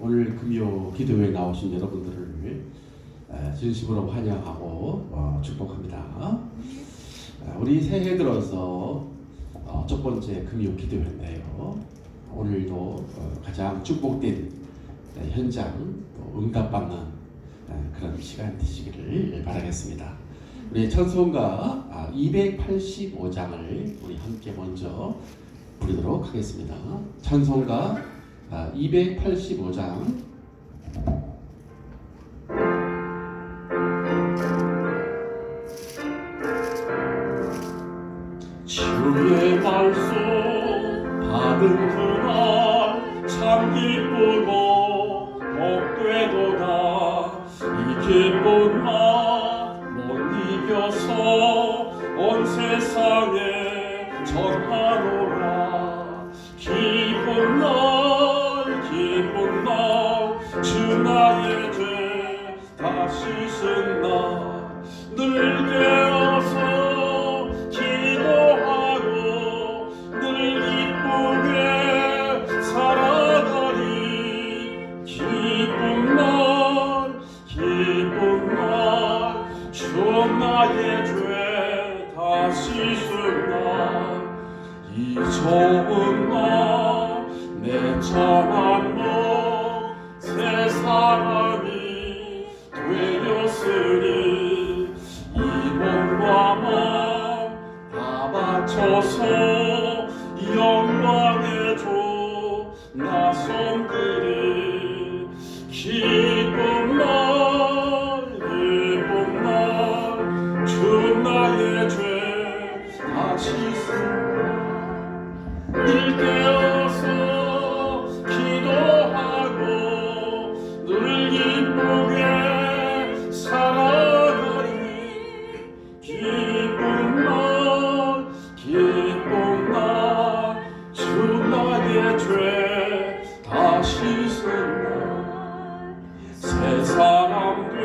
오늘 금요 기도회에 나오신 여러분들을 진심으로 환영하고 축복합니다. 우리 새해 들어서 첫 번째 금요 기도회인데요. 오늘도 가장 축복된 현장 또 응답받는 그런 시간 되시기를 바라겠습니다. 우리 찬송가 285장을 우리 함께 먼저 부르도록 하겠습니다. 찬송가 285장 주의 말씀 받은 그날 참 기쁘고 복되도다. 이 기쁜 마음 못 이겨서 온 세상에 전하노라. 기쁜 날 주 나의 죄 다 씻은 날 늘 깨어서 기도하고 늘 기쁘게 살아가리. 기쁜 날 주 나의 죄 다 씻은 날 이 좋은 날 내 천한 몸 새 사람이 되었으니 이 몸과 마음 다 바쳐서 영광의 주 나 손들이. 기쁜 날 주 나의 죄 다 씻은 늘 깨어서 기도하고 늘 기쁘게 살아가리. 기쁜 날 주 나의 죄 다 씻은 날 새 사람 돼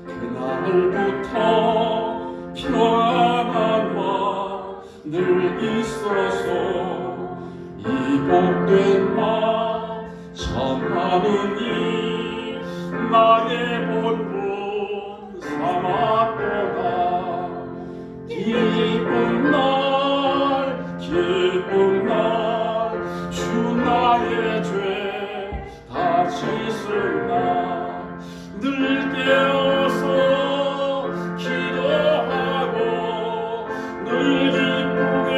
그날부터 평안한 마음 늘 있어서 이 복된 마음 전하느니 나의 본분 삼았도다. 기쁜 날 주 나의 죄 다 씻은 날 늘 깨어서 기도하고 늘 기쁘게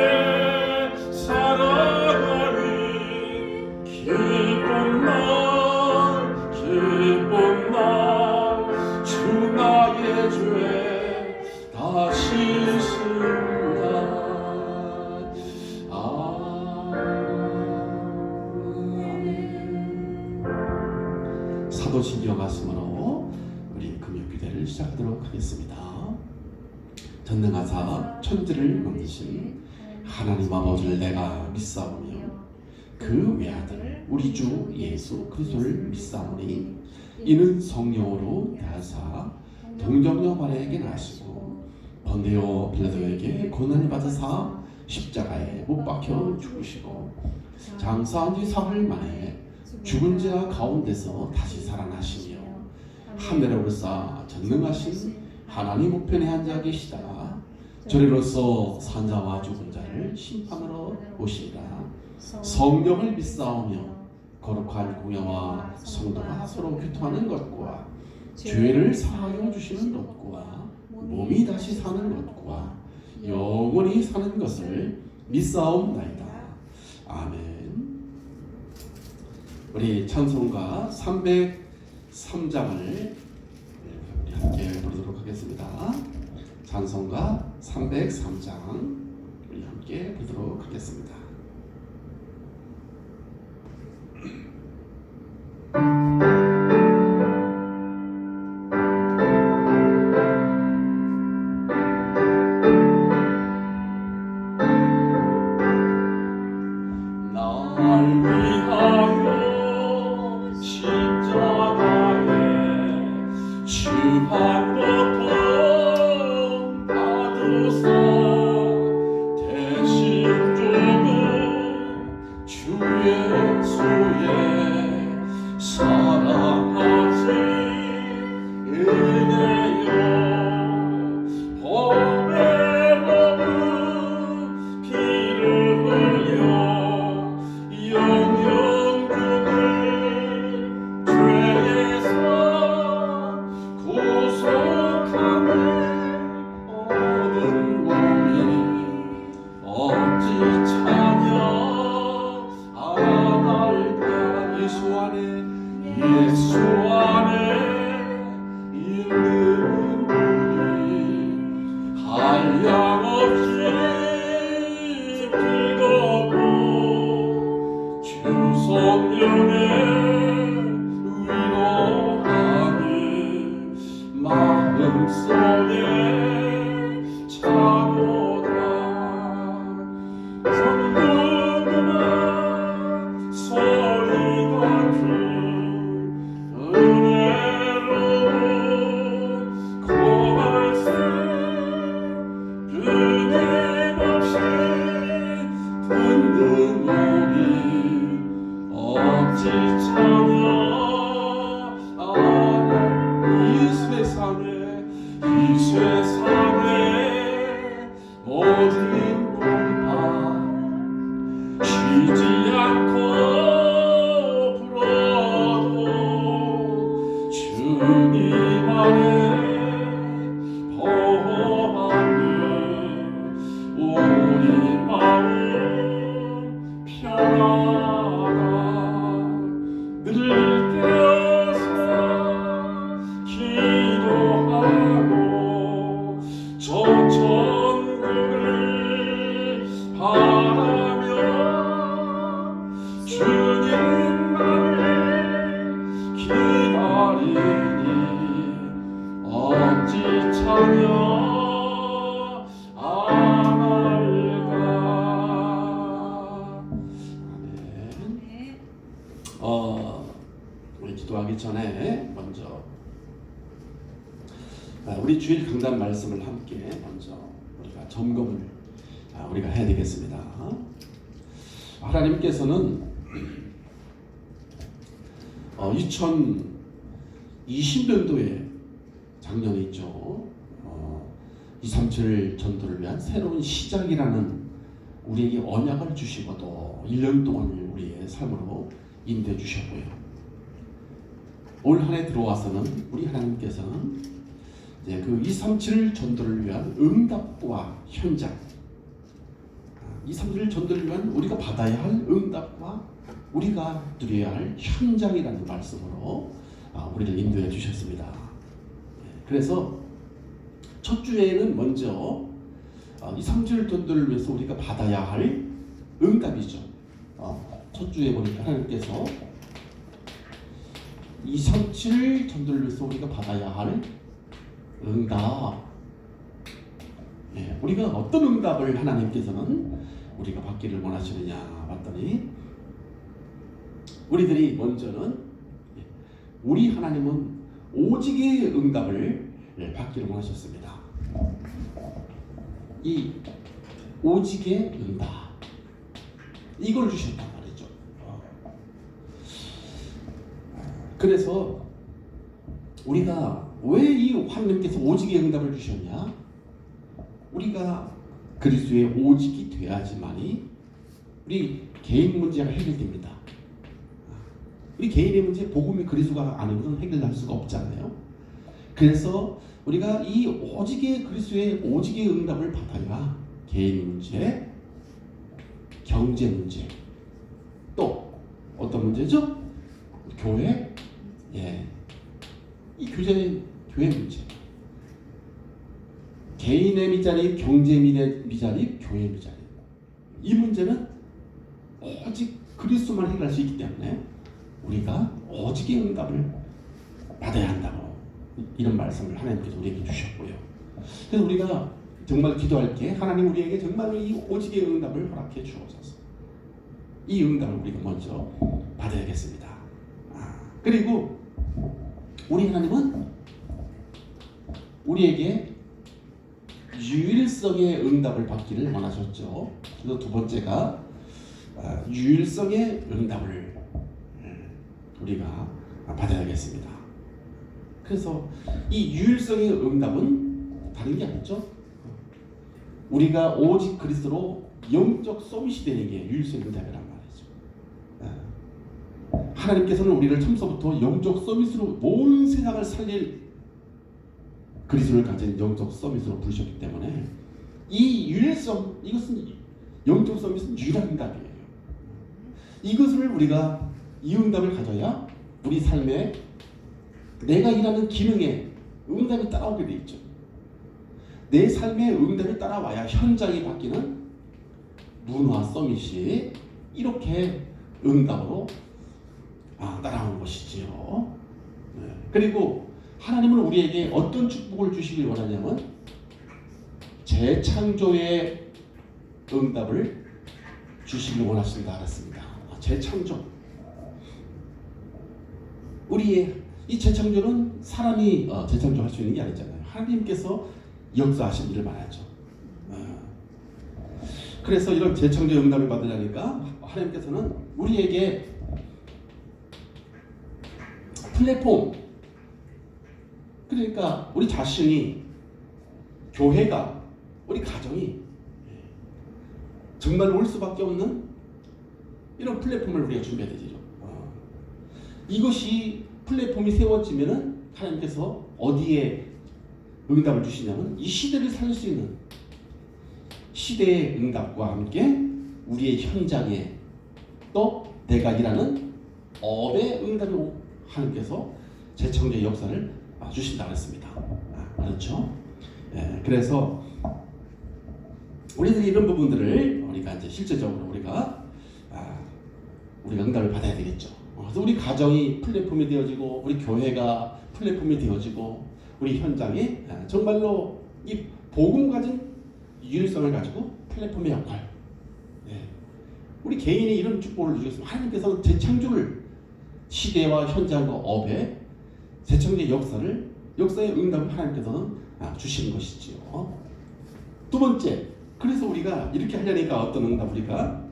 살아가리. 기쁜 날 주 나의 죄 다 씻은 날. 사도신경 말씀으로 우리 금요기도를 시작하도록 하겠습니다. 전능하사 천지를 만드신 하나님 아버지를 내가 믿사오며 그 외아들 우리 주 예수 그리스도를 믿사오니 이는 성령으로 대하사 동정녀 마리아에게 나시고 번데오 빌라도에게 고난을 받으사 십자가에 못 박혀 죽으시고 장사한 지 사흘 만에 죽은 자 가운데서 다시 살아나시며 하늘에 오르사 전능하신 하나님 우편에 앉아 계시다. 저리로서 산자와 죽은 자를 심판하러 오시리라. 성령을 믿사오며 거룩한 공예와 성도가 서로 교통하는 것과 죄를 사하여 주시는 것과 몸이 다시 사는 것과 영원히 사는 것을 믿사옵나이다. 아멘. 우리 찬송가 303장을 우리 함께 부르도록 하겠습니다. 찬송가 303장 우리 함께 부르도록 하겠습니다. 대신 조금 예수 안에 있는 우리 한량없이 즐거고 주 성령의 위로하는 마음속에 차보다 성도구나 소리 같은 은혜로운 그 말씀 끊임없이 듣는 우리 어찌 참여 이 세상에 모든 분파 쉬지 않고 불어도 주님 안에 보호받는 우리 마음 편하다 늘 깨어서 기도하고 저 천국을 바라며 주님만을 기다리니 어찌 참여 안 할까. 아멘. 우리 기도하기 전에 먼저 우리 주일 강단 말씀을 함께 먼저 우리가 점검을 우리가 해야 되겠습니다. 하나님께서는 2020년도에 작년에 있죠. 237 전도를 위한 새로운 시작이라는 우리에게 언약을 주시고 또 1년 동안을 우리의 삶으로 인도해 주셨고요. 올 한 해 들어와서는 우리 하나님께서는 이제 그 237 전도를 위한 응답과 현장, 237 전도를 위한 우리가 받아야 할 응답과 우리가 누려야 할 현장이라는 말씀으로 우리를 인도해 주셨습니다. 그래서 첫 주에는 먼저 237 전도를 위해서 우리가 받아야 할 응답이죠. 첫 주에 보니까 하나님께서 237 전도를 위해서 우리가 받아야 할 응답. 우리가 어떤 응답을 하나님께서는 우리가 받기를 원하시느냐 봤더니 우리들이 먼저는 우리 하나님은 오직의 응답을 받기를 원하셨습니다. 이 오직의 응답 이걸 주셨단 말이죠. 그래서 우리가 왜 이 하나님께서 오직의 응답을 주셨냐? 우리가 그리스도의 오직이 돼야지만이 우리 개인 문제가 해결됩니다. 우리 개인의 문제, 복음의 그리스도가 아니고는 해결할 수가 없잖아요. 그래서 우리가 이 오직의 그리스도의 오직의 응답을 받아야 개인 문제, 경제 문제, 또 어떤 문제죠? 교회, 이 교회 문제, 개인의 미자립, 경제 미자립, 교회 미자립, 이 문제는 오직 그리스도만 해결할 수 있기 때문에 우리가 오직의 응답을 받아야 한다고 이런 말씀을 하나님께서 우리에게 주셨고요. 그래서 우리가 정말 기도할 때 하나님 우리에게 정말로 이 오직의 응답을 허락해 주옵소서. 이 응답을 우리가 먼저 받아야겠습니다. 그리고 우리 하나님은 우리에게 유일성의 응답을 받기를 원하셨죠. 그래서 두 번째가 유일성의 응답을 우리가 받아야겠습니다. 그래서 이 유일성의 응답은 다른 게 아니죠. 우리가 오직 그리스도로 영적 서밋이 되는 게 유일성의 응답이란 말이죠. 하나님께서는 우리를 처음부터 영적 서밋으로 온 세상을 살릴 그리스도를 가진 영적 서밋으로 부르셨기 때문에 이 유일성, 이것은 영적 서밋은 유일한 응답이에요. 이것을 우리가 이 응답을 가져야 우리 삶에 내가 일하는 기능에 응답이 따라오게 돼 있죠. 내 삶의 응답이 따라와야 현장이 바뀌는 문화 서밋이 이렇게 응답으로 따라오는 것이지요. 네. 그리고 하나님은 우리에게 어떤 축복을 주시길 원하냐면 재창조의 응답을 주시길 원하신다 그랬습니다. 재창조. 우리의 이 재창조는 사람이 재창조할 수 있는 게 아니잖아요. 하나님께서 역사하신 일을 말하죠. 그래서 이런 재창조 응답을 받으려니까 하나님께서는 우리에게 플랫폼, 그러니까 우리 자신이, 교회가, 우리 가정이 정말 올 수밖에 없는 이런 플랫폼을 우리가 준비해야 되죠. 이것이 플랫폼이 세워지면은 하나님께서 어디에 응답을 주시냐면 이 시대를 살릴 수 있는 시대의 응답과 함께 우리의 현장에 또 내가 일하는 업의 응답이 하나님께서 재창조의 역사를 주신다고 했습니다. 그렇죠? 그래서 우리들이 이런 부분들을 우리가 이제 실제적으로 우리가 응답을 받아야 되겠죠. 그래서 우리 가정이 플랫폼이 되어지고 우리 교회가 플랫폼이 되어지고 우리 현장이 정말로 이 복음 가진 유일성을 가지고 플랫폼의 역할. 우리 개인이 이런 축복을 주셨으면 하나님께서 재창조를 시대와 현장과 업의 재창조의 역사의 응답을 하나님께서는 주시는 것이지요. 두 번째, 그래서 우리가 이렇게 하려니까 어떤 응답, 우리가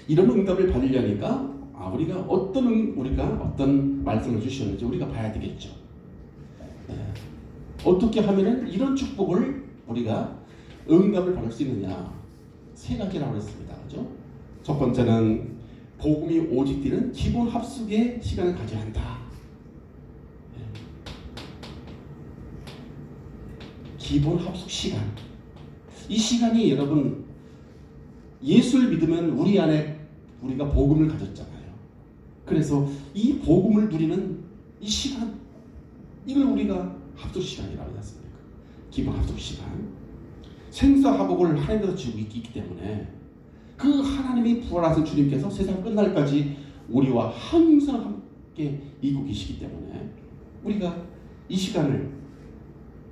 이런 응답을 받으려니까 우리가 어떤 말씀을 주셨는지 우리가 봐야 되겠죠. 어떻게 하면은 이런 축복을 우리가 응답을 받을 수 있느냐, 세 가지라고 했습니다. 그죠? 첫 번째는 복음이 오직 뛰는 기본 합숙의 시간을 가져야 한다. 기본 합숙 시간. 이 시간이 여러분 예수를 믿으면 우리 안에 우리가 복음을 가졌잖아요. 그래서 이 복음을 누리는 이 시간, 이걸 우리가 합숙 시간이라고 하지 않습니까? 기본 합숙 시간. 생사화복을 하나님께서 지고 있기 때문에 그 하나님이 부활하신 주님께서 세상 끝날까지 우리와 항상 함께 있고 계시기 때문에 우리가 이 시간을,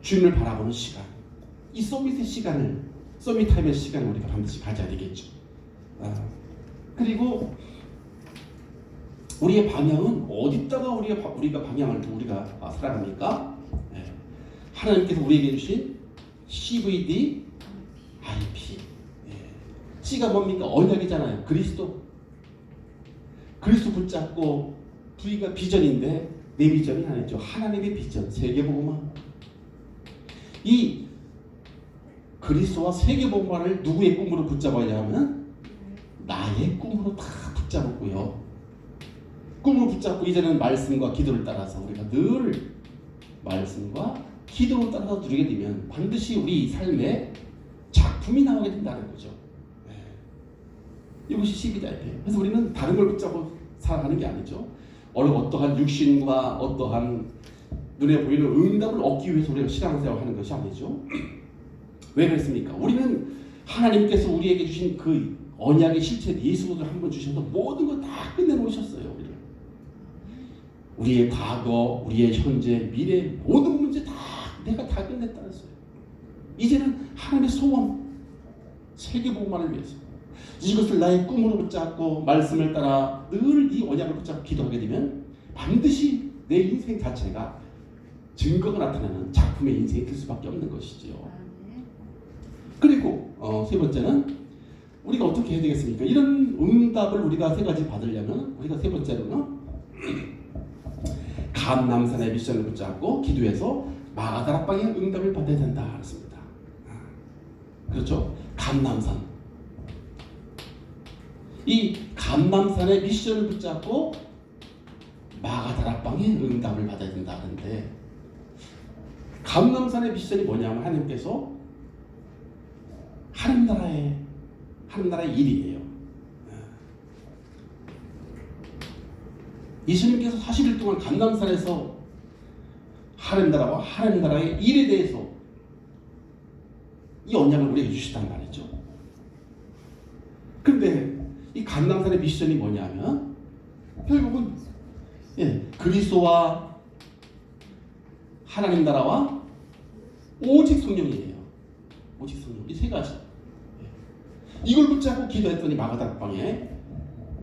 주님을 바라보는 시간, 이 서밋의 시간을, 서밋 타임의 시간을 우리가 반드시 가져야 되겠죠. 그리고 우리의 방향은 어디다가 우리가 방향을 우리가 살아갑니까? 하나님께서 우리에게 주신 CVD, IP. C가 뭡니까? 언약이잖아요. 그리스도 붙잡고, V가 비전인데 내 비전이 아니죠. 하나님의 비전, 세계복음화. 이 그리스도와 세계복음화를 누구의 꿈으로 붙잡아야 하면 나의 꿈으로 다 붙잡았고요. 꿈을 붙잡고 이제는 말씀과 기도를 따라서 우리가 늘 말씀과 기도를 따라서 누리게 되면 반드시 우리 삶에 작품이 나오게 된다는 거죠. 이것이 CVDIP. 그래서 우리는 다른 걸 붙잡고 살아가는 게 아니죠. 어떠한 육신과 어떠한 눈에 보이는 응답을 얻기 위해서 우리가 신앙생활을 하는 것이 아니죠. 왜 그랬습니까? 우리는 하나님께서 우리에게 주신 그 언약의 실체 예수를 한번 주셔서 모든 걸 다 끝내놓으셨어요. 우리의 과거, 우리의 현재, 미래 모든 문제 다 내가 다 끝냈다 했어요. 이제는 하나님의 소원, 세계복음화를 위해서 이것을 나의 꿈으로 붙잡고 말씀을 따라 늘 이 언약을 붙잡고 기도하게 되면 반드시 내 인생 자체가 증거가 나타나는 작품의 인생이 될 수밖에 없는 것이지요. 그리고 세 번째는 우리가 어떻게 해야 되겠습니까? 이런 응답을 우리가 세 가지 받으려면 우리가 세 번째로는 감남산의 미션을 붙잡고 기도해서 마가다락방의 응답을 받아야 된다 그랬습니다. 그렇죠? 감남산. 이 감남산의 미션을 붙잡고 마가다락방의 응답을 받아야 된다 하는데, 감남산의 미션이 뭐냐면 하나님께서 하나님 나라의 일이에요. 예수님께서 40일 동안 감남산에서 하나님 나라와 하나님 나라의 일에 대해서 이 언약을 우리에게 주시단 말이죠. 그런데 이 감남산의 미션이 뭐냐면 결국은 그리스도와 하나님 나라와 오직 성령이에요. 오직 성령. 이 세 가지. 이걸 붙잡고 기도했더니 마가다락방에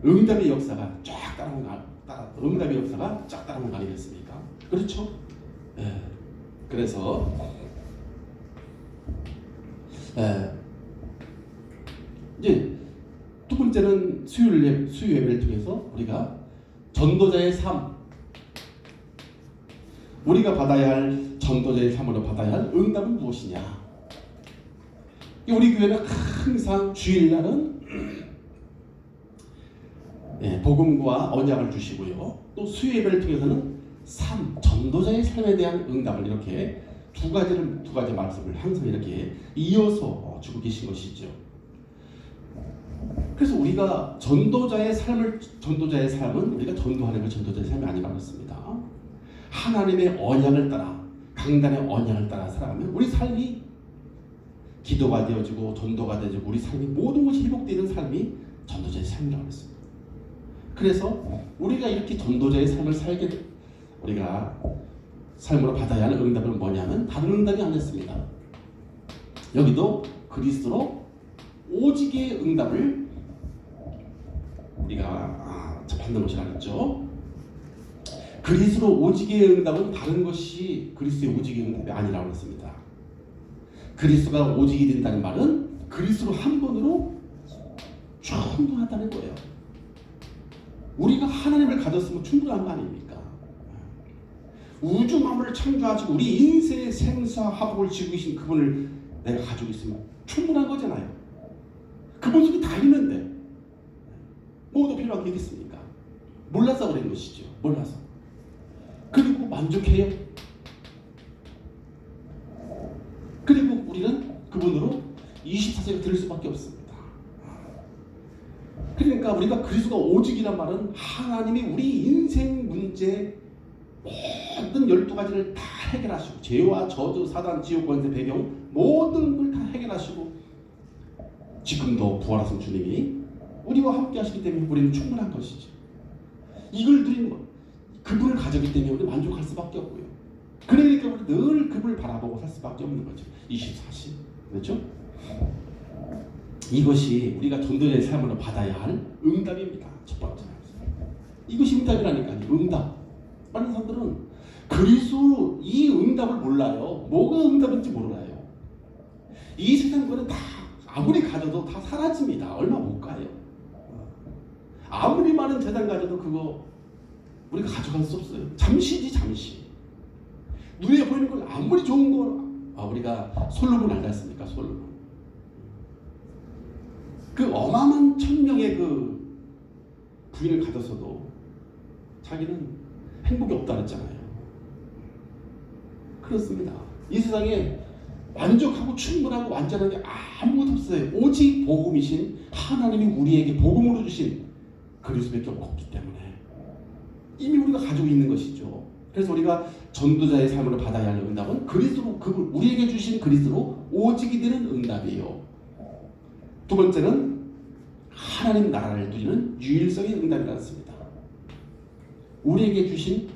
응답의 역사가 쫙 따라온 응답의 역사가 쫙 따라온 거 아니겠습니까? 그렇죠? 그래서 이제 두 번째는 수요 예배를 통해서 우리가 전도자의 삶, 우리가 받아야 할 전도자의 삶으로 받아야 할 응답은 무엇이냐? 우리 교회는 항상 주일날은 복음과 언약을 주시고요. 또 수요 예배를 통해서는 전도자의 삶에 대한 응답을 이렇게 두 가지 말씀을 항상 이렇게 이어서 주고 계신 것이죠. 그래서 우리가 전도자의 삶은 우리가 전도하는 것 전도자의 삶이 아니라고 했습니다. 하나님의 언약을 따라 강단의 언약을 따라 살아가면 우리 삶이 기도가 되어지고 전도가 되어지고 우리 삶이 모든 것이 회복되는 삶이 전도자의 삶이라고 했습니다. 그래서 우리가 이렇게 전도자의 삶을 우리가 삶으로 받아야 하는 응답은 뭐냐면 다른 응답이 아니었습니다. 여기도 그리스도로 오직의 응답을 우리가 받는 것이라 했죠. 그리스도로 오직의 응답은 다른 것이 그리스도의 오직의 응답이 아니라고 했습니다. 그리스도가 오직이 된다는 말은 그리스도 한 번으로 충분하다는 거예요. 우리가 하나님을 가졌으면 충분한 거 아닙니까? 우주 만물을 창조하시고 우리 인생의 생사화복을 지고 계신 그분을 내가 가지고 있으면 충분한 거잖아요. 그분 속에 다 있는데 뭐도 필요한 게 있겠습니까? 몰라서 그런 것이죠. 몰라서. 그리고 만족해요. 그리고 우리는 그분으로 24시간 들을 수밖에 없습니다. 그러니까 우리가 그리스도가 오직이란 말은 하나님이 우리 인생 문제 모든 12가지를 다 해결하시고 죄와 저주, 사단, 지옥, 권세, 배경 모든 걸 다 해결하시고 지금도 부활하신 주님이 우리와 함께 하시기 때문에 우리는 충분한 것이죠. 이걸 누리는 것, 그분을 가졌기 때문에 우리 만족할 수밖에 없고요. 그러니까 우리 늘 그분을 바라보고 살 수밖에 없는 거죠. 24시. 그렇죠? 이것이 우리가 전도자의 삶으로 받아야 할 응답입니다. 첫 번째. 이것이 응답이라니까요. 응답. 많은 사람들은 그리스도 이 응답을 몰라요. 뭐가 응답인지 몰라요. 이 세상 거는 다 아무리 가져도 다 사라집니다. 얼마 못 가요. 아무리 많은 재산 가져도 그거 우리가 가져갈 수 없어요. 잠시지 잠시. 눈에 보이는 걸 아무리 좋은 걸 우리가 솔로몬 알지 않습니까? 솔로몬. 그 어마어마한 1000명의 그 부인을 가졌어도 자기는 행복이 없다 그랬잖아요. 그렇습니다. 이 세상에 만족하고 충분하고 완전한 게 아무것도 없어요. 오직 복음이신 하나님이 우리에게 복음으로 주신 그리스도밖에 없기 때문에 이미 우리가 가지고 있는 것이죠. 그래서 우리가 전도자의 삶으로 받아야 할 응답은 그리스도로 그분 우리에게 주신 그리스도로 오직이 되는 응답이에요. 두 번째는 하나님 나라를 누리는 유일성의 응답이라고 했습니다. 우리에게 주신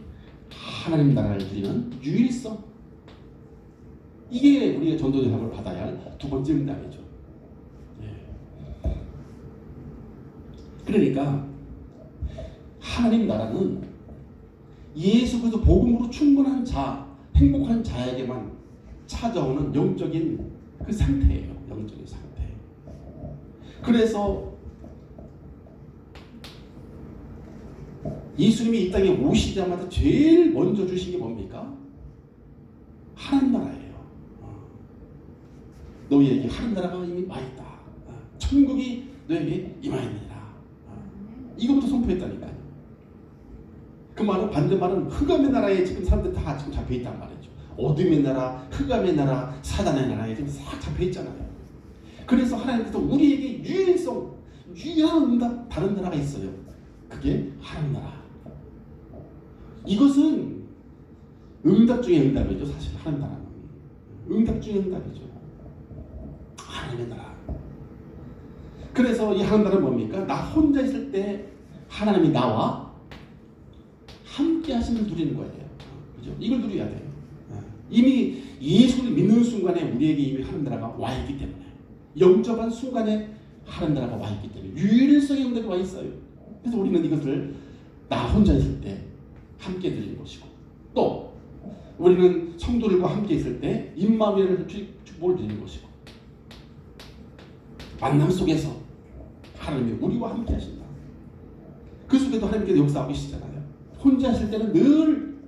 하나님 나라를 누리는 유일성. 이게 우리가 전도자의 삶을 받아야 할 두 번째 응답이죠. 그러니까 하나님 나라는 예수 그리스도 복음으로 충분한 자, 행복한 자에게만 찾아오는 영적인 그 상태예요. 영적인 상태. 그래서 예수님이 이 땅에 오시자마자 제일 먼저 주신 게 뭡니까? 하나님 나라예요. 너희에게 하나님 나라가 이미 와 있다. 천국이 너에게 임하였느니라. 이것부터 선포했다니까요. 그 말은 반대말은 흑암의 나라에 지금 사람들 다 지금 잡혀 있단 말이죠. 어둠의 나라, 흑암의 나라, 사단의 나라에 지금 싹 잡혀 있잖아요. 그래서 하나님께서 우리에게 유일한 응답, 다른 나라가 있어요. 그게 하나님 나라. 이것은 응답 중에 응답이죠. 사실 하나님 나라는 응답 중에 응답이죠. 하나님의 나라. 그래서 이 하나님 나라는 뭡니까? 나 혼자 있을 때 하나님이 나와 함께 하심을 누리는 거예요. 그죠? 이걸 누려야 돼요. 이미 예수를 믿는 순간에 우리에게 이미 하나님 나라가 와 있기 때문에, 영접한 순간에 하나님 나라가 와 있기 때문에 유일성의 응답이 와 있어요. 그래서 우리는 이것을 나 혼자 있을 때 함께 드리는 것이고, 또 우리는 성도들과 함께 있을 때 임마누엘 축복을 드리는 것이고, 만남 속에서 하나님이 우리와 함께 하신다. 그 속에도 하나님께서 역사하고 계시잖아요. 혼자 하실 때는 늘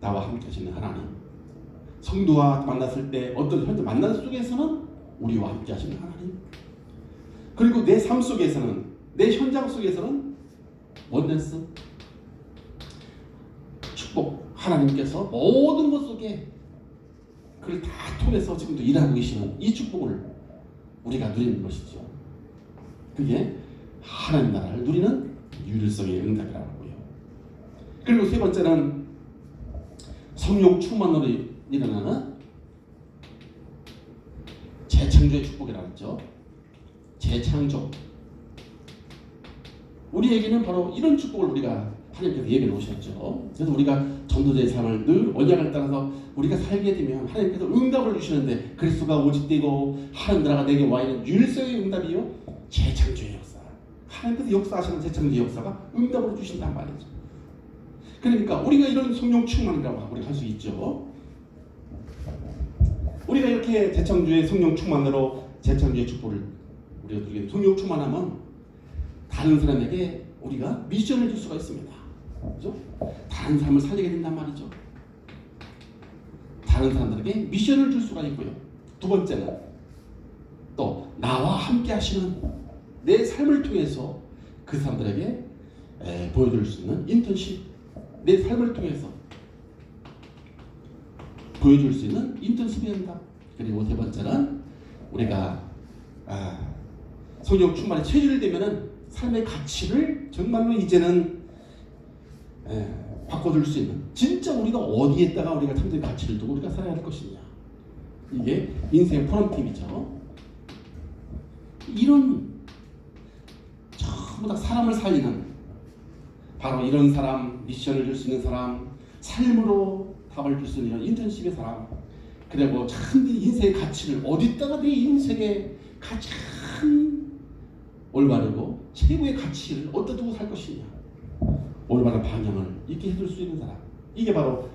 나와 함께 하시는 하나님, 성도와 만났을 때 어떤 현재 만남 속에서는 우리와 함께 하시는 하나님, 그리고 내 삶 속에서는, 내 현장 속에서는 원네스 축복, 하나님께서 모든 것 속에 그걸 다 통해서 지금도 일하고 계시는 이 축복을 우리가 누리는 것이죠. 그게 하나님 나라를 누리는 유일성의 응답이라고 하고요. 그리고 세 번째는 성령 충만으로 일어나는 재창조의 축복이라고 했죠. 재창조. 우리에게는 바로 이런 축복을 우리가 하나님께서 예배해 놓으셨죠. 그래서 우리가 전도자의 삶을 늘 언약을 따라서 우리가 살게 되면 하나님께서 응답을 주시는데, 그리스도가 오직되고 하나님 나라가 내게 와 있는 유일성의 응답이요, 재창조의 역사. 하나님께서 역사하시는 재창조의 역사가 응답으로 주신단 말이죠. 그러니까 우리가 이런 성령 충만이라고 우리가 할 수 있죠. 우리가 이렇게 재창조의 성령 충만으로 재창조의 축복을 우리가 누리게, 성령 충만하면 다른 사람에게 우리가 미션을 줄 수가 있습니다. 그렇죠? 다른 사람을 살리게 된단 말이죠. 다른 사람들에게 미션을 줄 수가 있고요. 두 번째는 또 나와 함께 하시는 내 삶을 통해서 그 사람들에게 보여줄 수 있는 인턴십, 내 삶을 통해서 보여줄 수 있는 인턴십이 된다. 그리고 세 번째는 우리가 성령 충만에 체질이 되면은 삶의 가치를 정말로 이제는 바꿔줄 수 있는, 진짜 우리가 어디에다가 우리가 참된 가치를 두고 우리가 살아야 할 것이냐, 이게 인생의 포럼팀이죠. 이런 전부 다 사람을 살리는, 바로 이런 사람, 미션을 줄 수 있는 사람, 삶으로 답을 줄 수 있는 인턴십의 사람, 그리고 참 인생의 가치를 어디다가 내 인생의 가장 올바르고 최고의 가치를 어디다 두고 살 것이냐, 올바른 방향을 있게 해줄 수 있는 사람, 이게 바로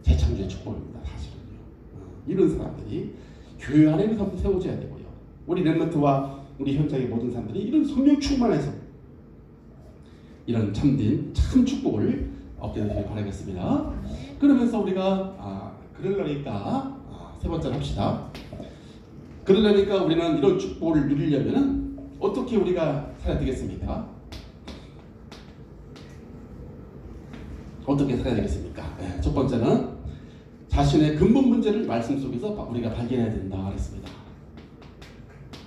재창조의 축복입니다. 사실은요. 이런 사람들이 교회 안에 세워져야 되고요. 우리 렘넌트와 우리 현장의 모든 사람들이 이런 성령 충만해서 이런 참된 참 축복을 얻게 되시길 바라겠습니다. 그러면서 우리가 그러려니까 세 번째로 합시다. 그러려니까 우리는 이런 축복을 누리려면은 어떻게 우리가 살아야 되겠습니까? 어떻게 살아야 되겠습니까? 첫 번째는 자신의 근본 문제를 말씀 속에서 우리가 발견해야 된다 그랬습니다.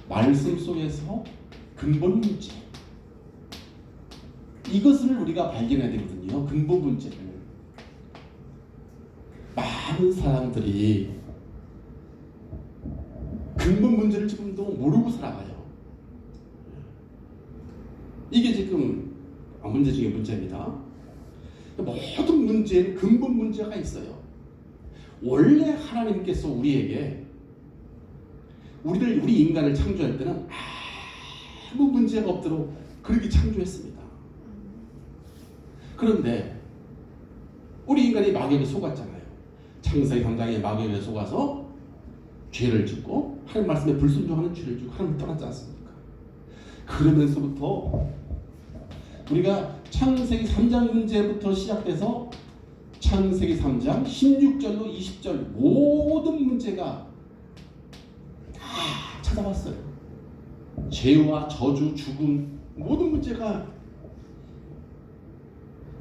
말씀 속에서 근본 문제, 이것을 우리가 발견해야 되거든요. 근본 문제를. 많은 사람들이 근본 문제를 지금도 모르고 살아가요. 이게 지금 문제 중에 문제입니다. 모든 문제는 근본 문제가 있어요. 원래 하나님께서 우리 인간을 창조할 때는 아무 문제가 없도록 그렇게 창조했습니다. 그런데 우리 인간이 마귀에게 속았잖아요. 창세기 3장에 마귀에게 속아서 죄를 짓고 하나님 말씀에 불순종하는 죄를 짓고 하나님을 떠났지 않습니까? 그러면서부터 우리가 창세기 3장 문제부터 시작돼서 창세기 3장 16절로 20절 모든 문제가 다 찾아봤어요. 죄와 저주, 죽음, 모든 문제가.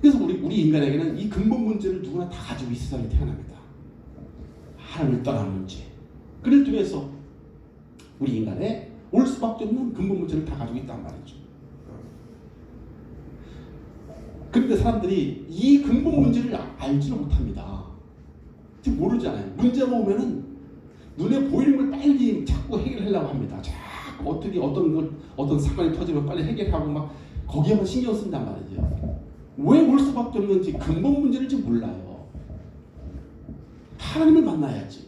그래서 우리 인간에게는 이 근본 문제를 누구나 다 가지고 이 세상에 태어납니다. 하나님을 떠난 문제. 그를 통해서 우리 인간에 올 수밖에 없는 근본 문제를 다 가지고 있단 말이죠. 그런데 사람들이 이 근본 문제를 알지는 못합니다. 지금 모르잖아요. 문제가 오면은 눈에 보이는 걸 빨리 자꾸 해결하려고 합니다. 자꾸 어떻게 어떤 사건이 터지면 빨리 해결하고 막 거기에만 신경 쓴단 말이죠. 왜 올 수밖에 없는지 근본 문제를 지금 몰라요. 하나님을 만나야지.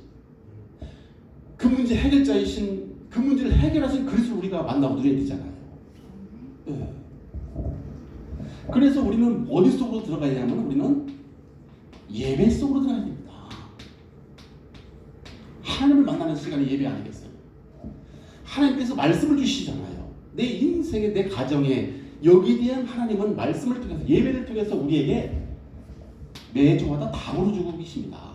그 문제 해결자이신 그 문제를 해결하신 그리스도를 우리가 만나고 누려야 되잖아요. 네. 그래서 우리는 어디 속으로 들어가야 되냐면 우리는 예배 속으로 들어가야 됩니다. 하나님을 만나는 시간이 예배 아니겠어요? 하나님께서 말씀을 주시잖아요. 내 인생에 내 가정에 여기에 대한 하나님은 말씀을 통해서 예배를 통해서 우리에게 매 주마다 답을 주고 계십니다.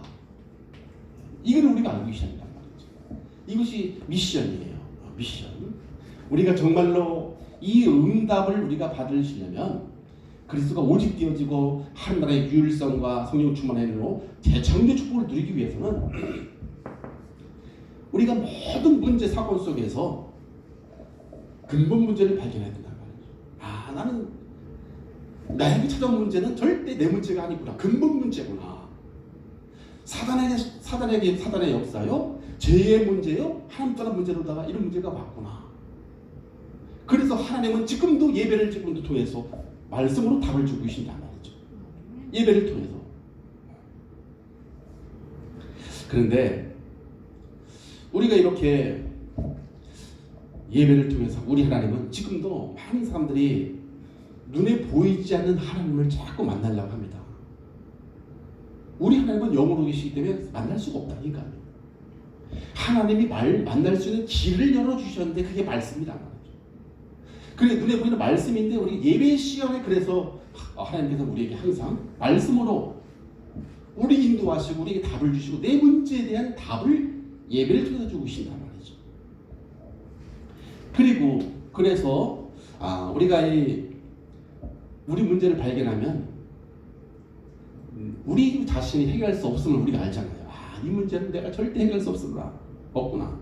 이걸 우리가 알고 계셔야 한단 말이죠. 이것이 미션이에요. 미션. 우리가 정말로 이 응답을 우리가 받으시려면 그리스도가 오직 되어지고 하나님의 유일성과 성령 충만의 은혜로 재창조 축복을 누리기 위해서는 우리가 모든 문제 사건 속에서 근본 문제를 발견해야 된다는 말이죠. 나는 나에게 찾아온 문제는 절대 내 문제가 아니구나. 근본 문제구나. 사단의 역사요, 죄의 문제요, 하나님 떠난 문제로다가 이런 문제가 왔구나. 그래서 하나님은 지금도 예배를 지금도 통해서 말씀으로 답을 주고 계신단 말이죠. 예배를 통해서. 그런데 우리가 이렇게 예배를 통해서 우리 하나님은 지금도 많은 사람들이 눈에 보이지 않는 하나님을 자꾸 만나려고 합니다. 우리 하나님은 영으로 계시기 때문에 만날 수가 없다니까요. 하나님이 만날 수 있는 길을 열어주셨는데 그게 말씀이란 말이죠. 그게 눈에 보이는 말씀인데 우리 예배 시간에 그래서 하나님께서 우리에게 항상 말씀으로 우리 인도하시고 우리에게 답을 주시고 내 문제에 대한 답을 예배를 통해서 주고 계신단 말이죠. 그리고 그래서 우리가 우리 문제를 발견하면 우리 자신이 해결할 수 없음을 우리가 알잖아요. 이 문제는 내가 절대 해결할 수 없구나.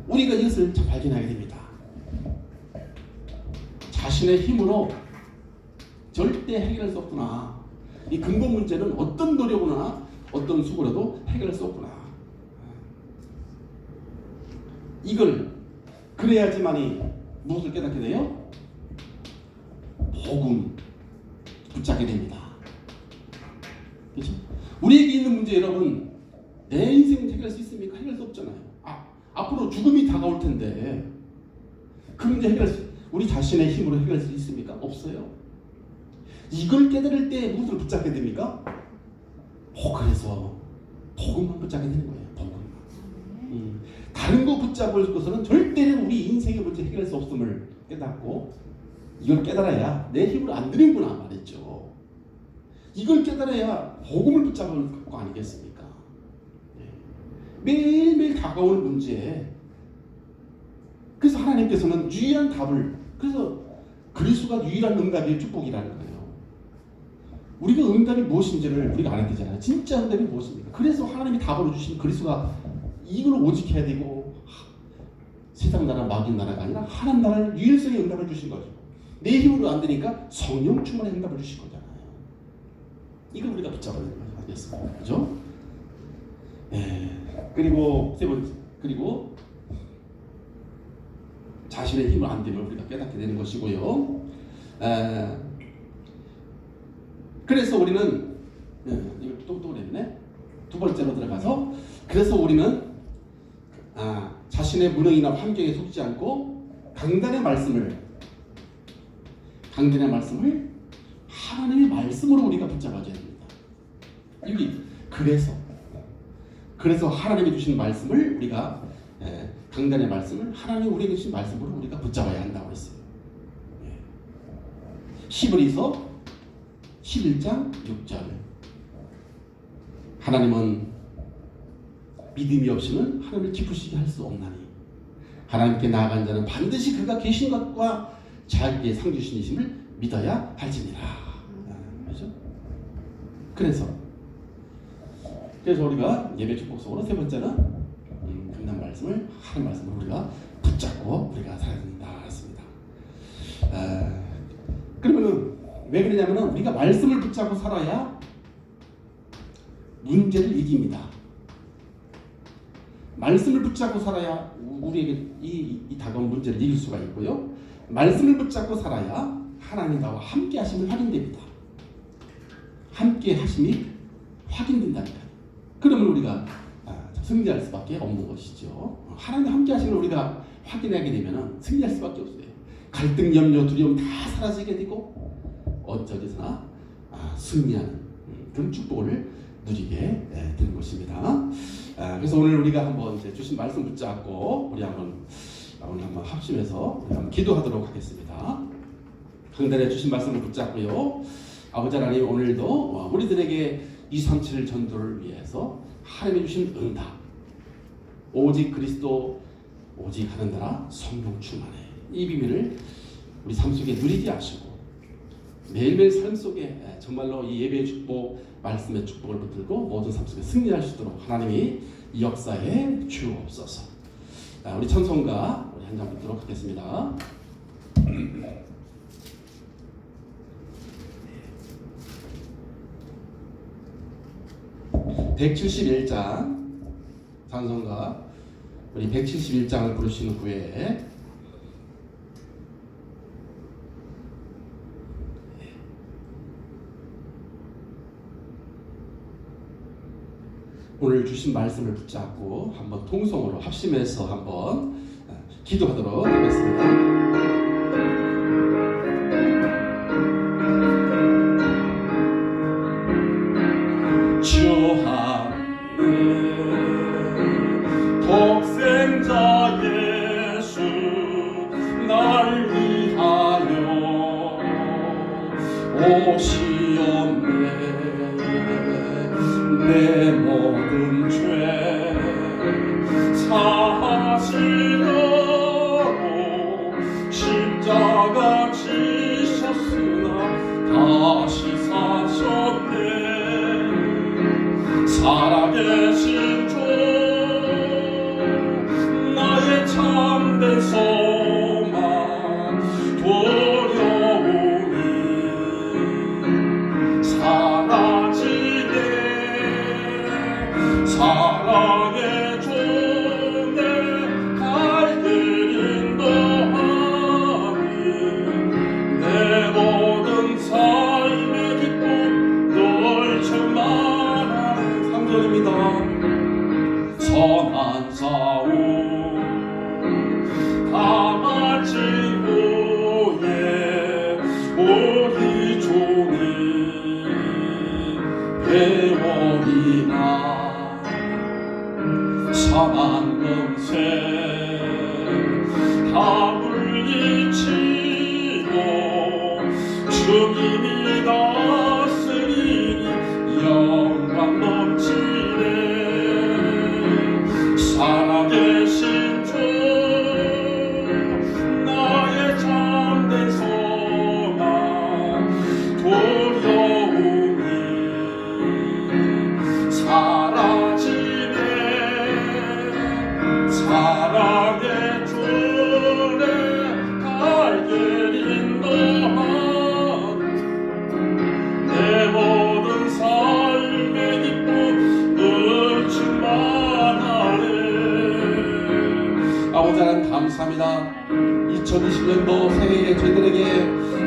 우리가 이것을 참 발견하게 됩니다. 자신의 힘으로 절대 해결할 수 없구나. 이 근본 문제는 어떤 노력이나 어떤 수고라도 해결할 수 없구나. 이걸 그래야지만이 무엇을 깨닫게 돼요? 복음 붙잡게 됩니다. 그렇죠? 우리에게 있는 문제 여러분 내 인생을 해결할 수 있습니까? 해결할 수 없잖아요. 앞으로 죽음이 다가올 텐데 그 문제 우리 자신의 힘으로 해결할 수 있습니까? 없어요. 이걸 깨달을 때 무엇을 붙잡게 됩니까? 그래서 복음만 붙잡게 되는 거예요. 복음. 다른 거 붙잡을 것은 절대로 우리 인생의 문제 해결할 수 없음을 깨닫고 이걸 깨달아야 내 힘으로 안 되는구나 말했죠. 이걸 깨달아야 복음을 붙잡을 거 아니겠습니까? 매일매일 다가오는 문제에 그래서 하나님께서는 유일한 답을 그래서 그리스도가 유일한 응답의 축복이라는 거예요. 우리가 응답이 무엇인지를 우리가 알아야 되잖아요. 진짜 응답이 무엇입니까? 그래서 하나님이 답으로 주신 그리스도가 이걸 오직 해야 되고 세상 나라 마귀 나라가 아니라 하나님 나라를 유일성의 응답을 주신 거죠. 내 힘으로 안 되니까 성령 충만의 응답을 주신 거잖아요. 이걸 우리가 붙잡아야 되는 거 아니겠습니까? 그죠? 그리고 세 번째, 그리고 자신의 힘을 안 되면 우리가 깨닫게 되는 것이고요. 그래서 우리는 이걸 또 그랬네. 두 번째로 들어가서 그래서 우리는 자신의 무능이나 환경에 속지 않고 강단의 말씀을 하나님의 말씀으로 우리가 붙잡아줘야 됩니다. 여기 그래서 하나님이 주신 말씀을 우리가 강단의 말씀을 하나님이 우리에게 주신 말씀으로 우리가 붙잡아야 한다고 했어요. 히브리서 11장 6절 하나님은 믿음이 없이는 하나님을 기쁘시게 할 수 없나니 하나님께 나아간 자는 반드시 그가 계신 것과 자기의 상주신이심을 믿어야 할지니라. 그렇죠? 그래서 우리가 예배 축복 속으로 세 번째는 강단 말씀을 하나님 말씀을 우리가 붙잡고 우리가 살아야 된다 했습니다. 그러면은 왜 그러냐면 우리가 말씀을 붙잡고 살아야 문제를 이깁니다. 말씀을 붙잡고 살아야 우리에게 이 다가온 문제를 이길 수가 있고요. 말씀을 붙잡고 살아야 하나님 나와 함께 하심을 확인됩니다. 함께 하심이 확인된다니까요. 그러면 우리가 승리할 수밖에 없는 것이죠. 하나님 함께 하심을 우리가 확인하게 되면 승리할 수밖에 없어요. 갈등, 염려, 두려움 다 사라지게 되고 어디서나 승리하는 그런 축복을 누리게 되는 것입니다. 그래서 오늘 우리가 한번 이제 주신 말씀 붙잡고 우리 오늘 한번 합심해서 우리 한번 기도하도록 하겠습니다. 강단에 주신 말씀을 붙잡고요. 아버지 하나님, 오늘도 우리들에게 237 전도를 위해서 하나님이 주신 응답, 오직 그리스도, 오직 하는 나라, 성령 충만해, 이 비밀을 우리 삶 속에 누리게 하시고 매일매일 삶 속에 정말로 이 예배의 축복, 말씀의 축복을 붙들고 모든 삶 속에 승리할 수 있도록 하나님이 이 역사에 주옵소서. 우리 찬송가 우리 한 장 붙도록 하겠습니다. 171장 찬송가 우리 171장을 부르신 후에 오늘 주신 말씀을 붙잡고 한번 통성으로 합심해서 한번 기도하도록 하겠습니다. 주 독생자 예수 날 위하여 오시었네. 내 모든 죄 사하시려고 십자가 지셨으나 다시 사셨네. 살아계신 주 나의 참된 소망 두려움이 사라지네. 사랑의 주내 갈 길 인도하니 내 모든 삶의 기쁨 널 충만하는 3절입니다. 선한 싸움 다 마친 후에 우리 주님 배워이나 선한 검색 다 물리치고 주님이 다스리니 영광 넘치네. 살아계신 주 나의 참된 소망 두려움이 사라지네. 사랑의 주내 갈 길 인도하니 내 모든 삶의 기쁨 늘 충만하네. 아버지 하나님 감사합니다. 2020년도 새해에 저희들에게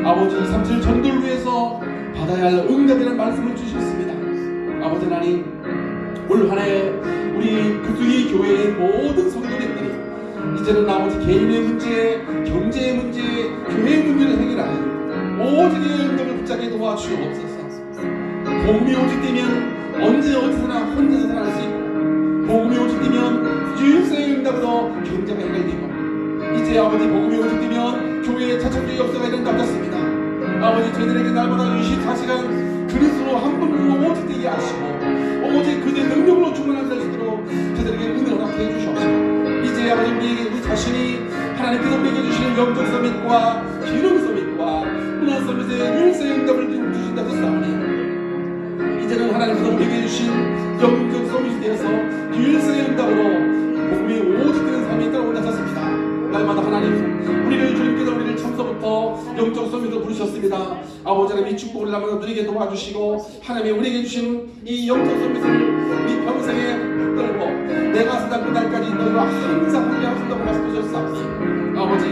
아버지 237 전도를 위해서 받아야 할 응답이라는 말씀을 주셨습니다. 아버지 하나님, 올 한해 우리 그수이 교회의 모든 성도님들이 이제는 아버지 개인의 문제, 경제의 문제, 교회의 문제를 해결하는 오직의 응답을 붙잡게 도와주옵소서. 복음이 오직되면 언제 어디서나 혼자서 살아갈 수 있고, 복음이 오직되면 유일성의 응답으로 경제가 해결되고, 이제 아버지 복음이 오직되면 교회의 자축의 역사가 일어난다고 했습니다. 아버지 저희들에게 날마다 24시간 그리스도로 한 분으로 오직되게 하시고 오직 그들의 능력으로 충만한 될 수 있도록 저희들에게 은혜를 허락해 주시옵소서. 이제 아버지 우리 자신이 하나님께서 우리에게 주시는 영적 서밋과 기능 서밋과 문화 서밋의 유일성의 응답을 주신다고 했사오니 이제는 하나님께서 우리에게 주신 영적 서밋에 대해서 유일성의 응답으로 복음이 오직 되는 삶이 따라온다 하셨습니다. 날마다 하나님 우리를 주님께서 우리를 참서부터 영적 영적 선미도 부르셨습니다. 아버지 하나님 이 축복을 날마다 누리게 도와주시고 하나님이 우리에게 주신 이 영적 선미를 우리 평생에 붙들고 내가 사장 그날까지 너희와 항상 함께하신다고 말씀하셨사오니 아버지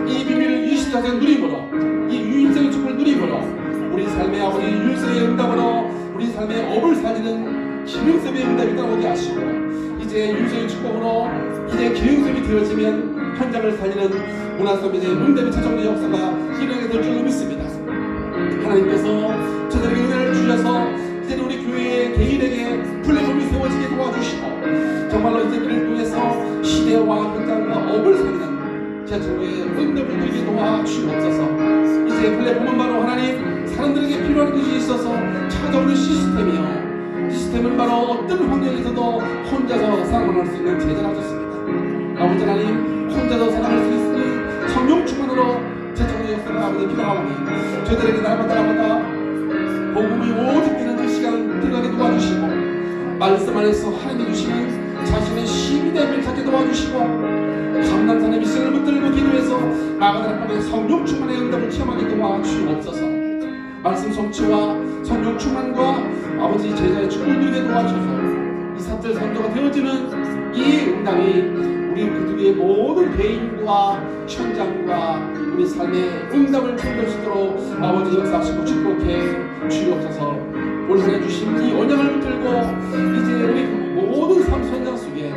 이 비밀을 24시간 누림으로 이 유인성의 축복을 누림으로 우리 삶의 아버지 유일성의 응답으로 우리 삶의 업을 살리는 기능성의 응답이 따라오게 하시고 이제 유일성의 축복으로 이제 기능성이 되어지면 현장을 살리는 문화선민의 응답의 최종의 역사가 일어나게 될 줄 믿습니다. 하나님께서 저들에게 은혜를 주셔서 이제 우리 교회의 개인에게 플랫폼이 세워지게 도와주시고 정말로 이제 그를 통해서 시대와 현장과 업을 살리는 제철의 응답을 누리게 도와주시옵소서. 이제 플랫폼은 바로 하나님 사람들에게 필요한 것이 있어서 찾아오는 시스템이요 시스템은 바로 어떤 환경에서도 혼자서 사랑을 할 수 있는 제자가 좋습니다. 아버지 하나님 혼자서 사랑할 수 있으니 성령 충만으로 제철의 역사가 아버지 필요하오니 저들에게 날마다 복음이 오직 되는 그 시간 들어가게 도와주시고 말씀 안에서 하나님이 주시는 자신의 시민됨을 찾게 도와주시고 감남산의 미션을 붙들고 기도해서 마가다라 밤에 성령 충만의 응답을 체험하게 도와주시옵소서. 말씀 성취와 성령 충만과 아버지 제자의 축복을 누리게 도와주셔서 이 사절 선도가 되어지는 이 응답이 우리 그들의 모든 개인과 현장과 우리 삶의 응답을 풀릴 수 있도록 아버지 역사하시고 축복해 주옵소서. 올 한해 주신 이 언약을 붙들고 이제 우리 모든 삶 현장 속에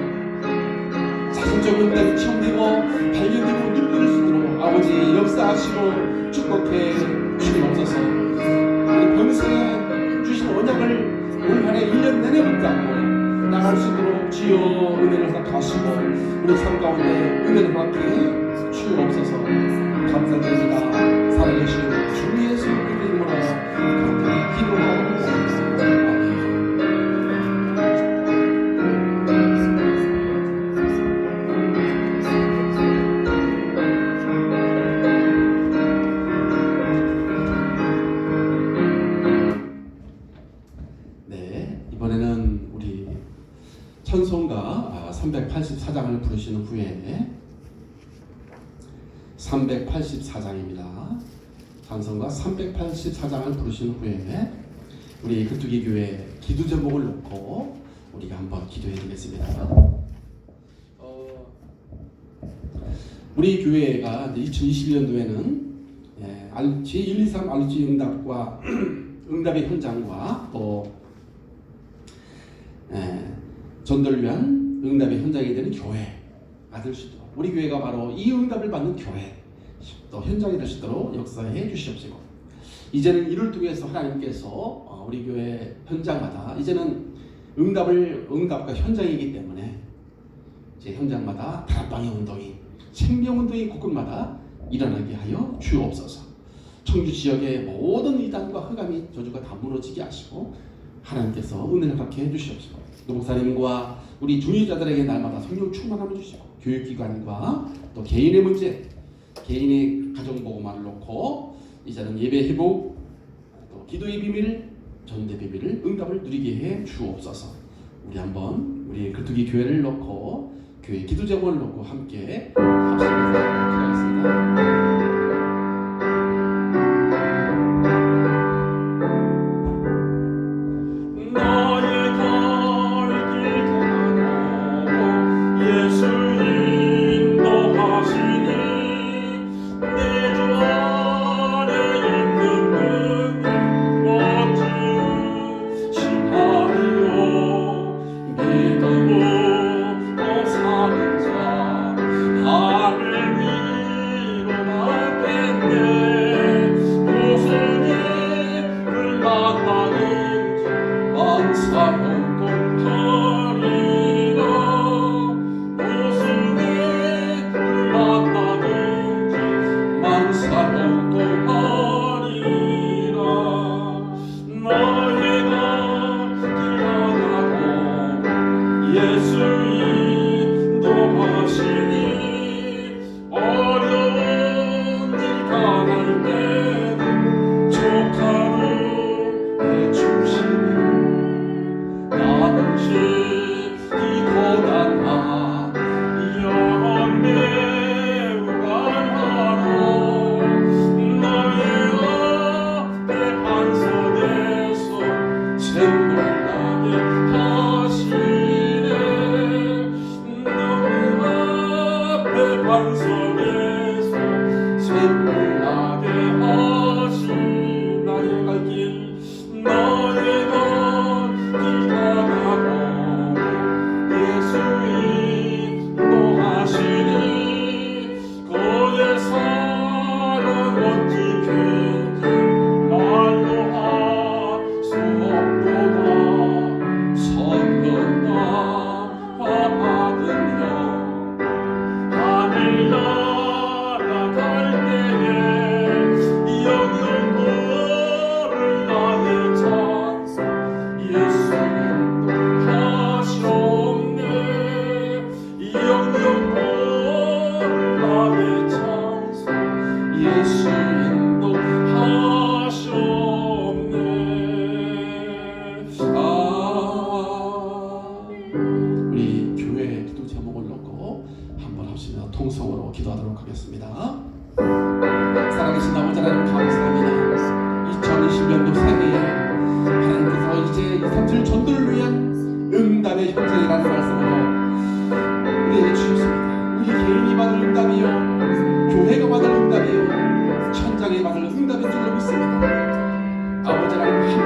자신적 응답이 체험되고 발견되고 누릴 수 있도록 아버지 역사하시고 축복해 주옵소서. 우리 평생에 주신 언약을 올 한해 1년 내내 붙잡고 나갈 수 있도록 주여 은혜를 허락하시고 우리 삶 가운데 은혜를 허락해 주옵소서. 감사드립니다. 살아계신 주 예수 그리스도의 이름으로 간절히 기도하옵나이다. 네, 이번에는 우리 찬송가 384장을 부르시는 후에 384장입니다. 찬송가 384장을 부르신 후에 우리 격투기 교회 기도 제목을 놓고 우리가 한번 기도해 드리겠습니다. 우리 교회가 2021년도에는 제123 알루치 응답과 응답의 현장과 또 전도를 위한 응답의 현장이 되는 교회가 될 수 있도록 우리 교회가 바로 이 응답을 받는 교회 또 현장이 될 수 있도록 역사해 주시옵시고 이제는 이를 통해서 하나님께서 우리 교회 현장마다 이제는 응답과 현장이기 때문에 이제 현장마다 다락방의 운동이 생명운동이 곳곳마다 일어나게 하여 주옵소서. 청주 지역의 모든 이단과 흑암이 저주가 다 무너지게 하시고 하나님께서 은혜를 받게 해주시옵시고 목사님과 우리 중위자들에게 날마다 성령 충만함을 주시고 교육기관과 또 개인의 문제 개인의 가정보고만을 놓고 이제는 예배 회복 또 기도의 비밀 전대 비밀을 응답을 누리게 해 주옵소서. 우리 한번 우리 격투기 교회를 놓고 교회 기도 제목을 놓고 함께 합심해서 기도하겠습니다.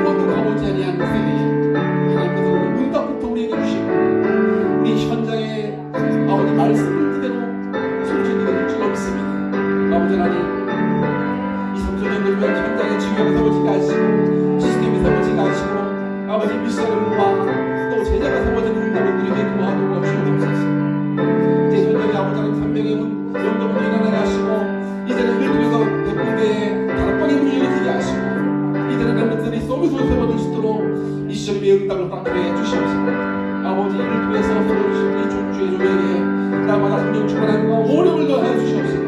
번도 가보지 아니한 세계 하나님께서 응답부터 우리에게 주시고 우리 현장에 아버지 말씀 그대로 손짓 그대로 줄 없습니다. 아버지 하나님 이 3소년들 위한 현장에 중요하게 세워지게 하시고 시스템이 세워지게 하시고 아버지 미션과 또 제자가 세워지는 응답을 드리게 도와주고 주옵소서. 이제 현장에 아버지 하나님 3명의 영접을 일어나게 하시고 이제는 일들에서 백군대에 다락방에 문이 열리게 하시고 이제는 렘넌트들이 서비스로 세워질 수 있도록 이 시절의 응답을 허락해 주시옵소서. 아버지 이를 통해서 세워주신 이 주의 종에게 날마다 성령 충만함과 오력을 더하여 주시옵소서.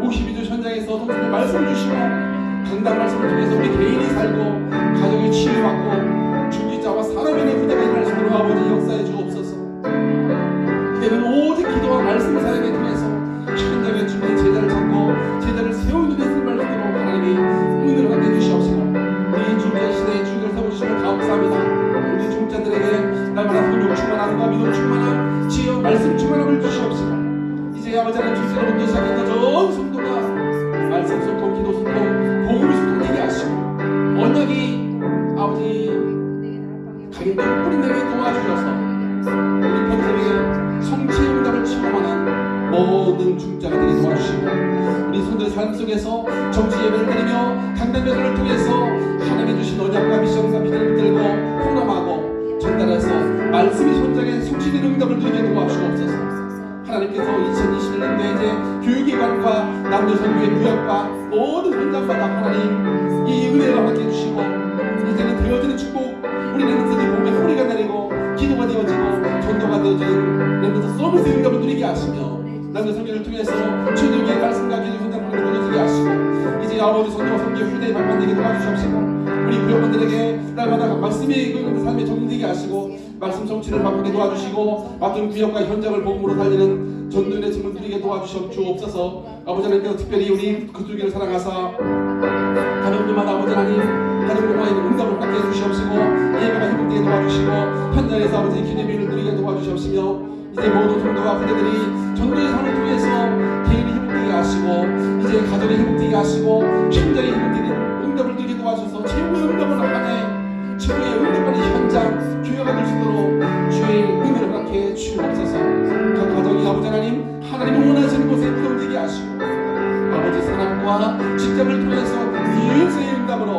52주 현장에서 성령의 말씀을 주시고 강단 말씀을 통해서 우리 개인이 살고 가정이 치유받고 중지자와 사람의 후대가 일어날 수 있도록 아버지 역사해 주옵소서. 이제는 오직 기도와 말씀 사역에 통해서 현장에 주님의 제자를 찾고 제자를 세우는 데서 말씀으로 하나님이 은혜를 갖게 주시옵시고 우리 주의 시대에 주님을 세우시면 감사합니다. 우리 중자들에게 날마다 성령 충만함과 믿음 충만함 지혜와 말씀 충만함을 주시옵시고 이제 아버지 하나님 주시로부터 시작해서 전 성도가 말씀 소통, 기도 소통, 복음 소통 되게 하시고 언약이 아버지 가격대로 뿌린내게 도와주셔서 우리 평생에 성취의 응답을 체험하는 모든 중자가 되게 도와주시고 우리 성도의 삶 속에서 정치 예배를 드리며 강단 예배를 통해서 하나님이 주신 언약과 미션과 비전을 들고 포럼하고 전달해서 말씀이 현장에 성취되는 응답을 드리게 도와주옵소서. 하나님께서 2021년도에 이제 교육기관과 남녀선교의 구역과 모든 현장마다 하나님 이 은혜를 함께 해주시고 이제는 되어지는 축복 우리 렘넌트들이 몸에 허리가 내리고 기도가 되어지고 전도가 되어지는 렘넌트 서비스 응답을 누리게 하시며 남녀선교를 통해서 최종의 말씀과 기도 현장을 보여주게 하시고 이제 아버지 선교와 선교 후대에 발판되게 도와주시옵시고 우리 구역원들에게 날마다 말씀이 그 삶에 적용되게 하시고 말씀 성취를 바꾸게 도와주시고 맡은 구역과 현장을 복음으로 살리는 전도인의 짐을 누리게 도와주옵소서. 아버지 하나님께서 특별히 우리 그들에게 사랑하사 가정들마다 아버지 하나님 가정 공화에 응답을 받게 해주시옵시고 예배가 회복되게 도와주시고 현장에서 아버지 기념일을 누리게 도와주시옵시며 이제 모든 성도와 후대들이 전도의 삶을 통해서 개인이 회복되게 하시고 이제 가정이 회복되게 하시고 현장이 회복되는 응답을 누리게 도와주셔서 최고의 응답을 하네 최고의 응답하는 현장 교회가 될 수 있도록 주의 은혜를 허락해 주옵소서. 각 가정이 아버지 하나님 하나님이 원하시는 곳에 무덤되게 하시고 아버지 사랑과 직장을 통해서 유일세의 응답으로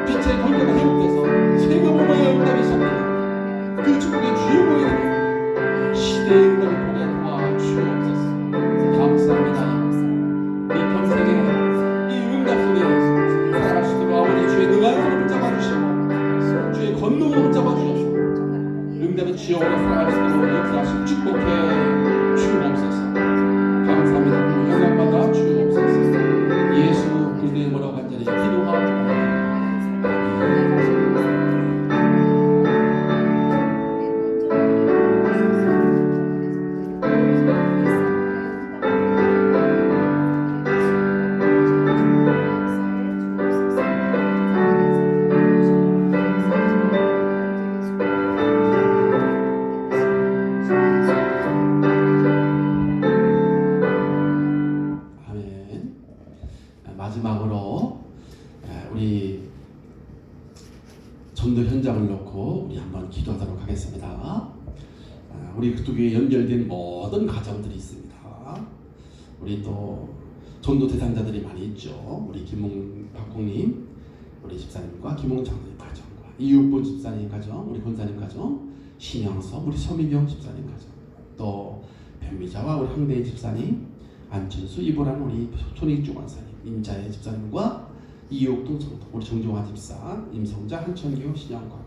빛의 돌파가 회복돼서 세계복음의 응답이 시작되는 그 축복의 주인공이 되는 시대의 응답을 보게 도와주옵소서. 감사합니다. 우리 평생에 이 응답 속에 살아갈 수 있도록 아버지 주의 능한 손을 붙잡아주시고 주의 권능으로 붙잡아주셔서 응답의 지역으로 살아갈 수 있도록 역사하신 축복해 주옵소서. 감사합니다. 그 영광마다 주옵소서. 예수 그리스도의 이름으로 간절히 기도하옵나이다. 마지막으로 우리 전도 현장을 놓고 우리 한번 기도하도록 하겠습니다. 우리 그 두 개에 연결된 모든 가정들이 있습니다. 우리 또 전도 대상자들이 많이 있죠. 우리 박홍님 우리 집사님과 김홍장님 가정과 이육보 집사님 가정, 우리 권사님 가정, 신영섭 우리 서민영 집사님 가정, 또 변미자와 우리 황대희 집사님, 안천수 이보란 우리 손익주 권사님, 임자의 집사님과 이옥동 성도, 우리 정종화 집사, 임성자, 한천규, 신영관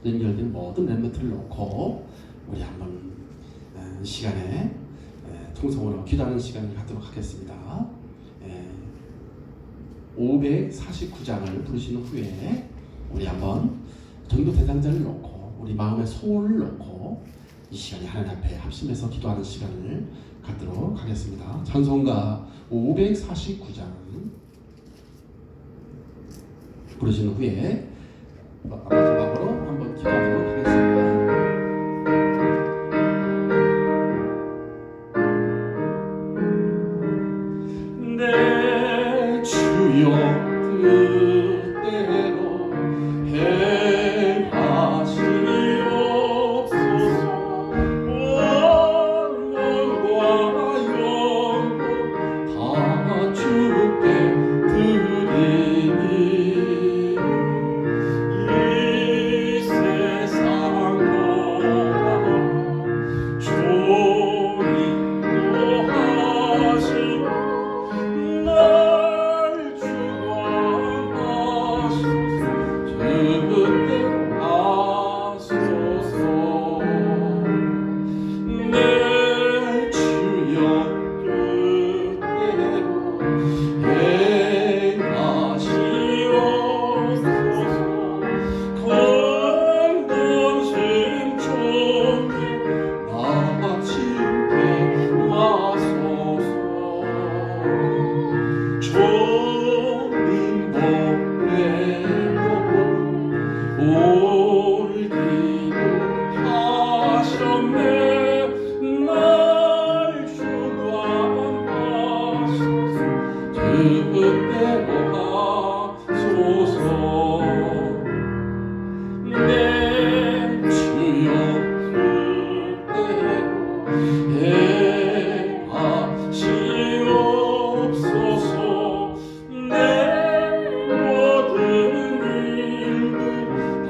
연결된 모든 렘넌트를 놓고 우리 한번 시간에 통성으로 기도하는 시간을 갖도록 하겠습니다. 549장을 부르신 후에 우리 한번 전도 대상자를 놓고 우리 마음의 소원을 놓고 이 시간에 하나님 앞에 합심해서 기도하는 시간을 갖도록 하겠습니다. 찬송가 549장 부르신 후에 마지막으로 한번 기도하도록 하겠습니다. 내 주여 뜻대로 돌기도 하셨네. 날 주관하소서. 뜻대로 하소서. 내 주여 뜻대로 행하시옵소서. 내 모든 일들 다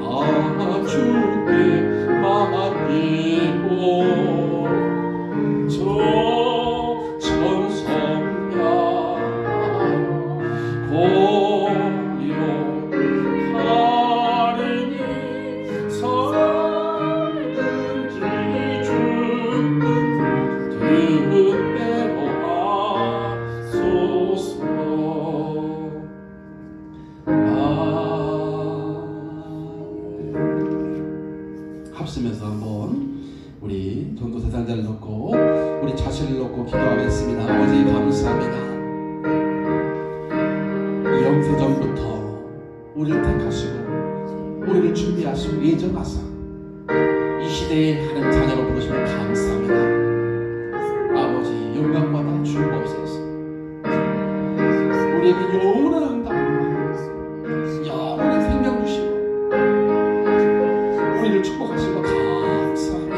주께 맡기고 저 천성 향하여 고용하리니 살든지 죽든 뜻대로 하소서. 합쓰면서 한번 우리 전도 대상자를 놓고 우리 자신을 놓고 기도하겠습니다. 아버지 감사합니다. 영세전부터 우리를 택하시고 우리를 준비하시고 예정하사 이 시대에 하는 자녀로 부르시면 감사합니다. 아버지 영광마다 주옵소서. 우리에게 영원한 응답과 영원한 생명 주시고 우리를 축복하시고 감사합니다.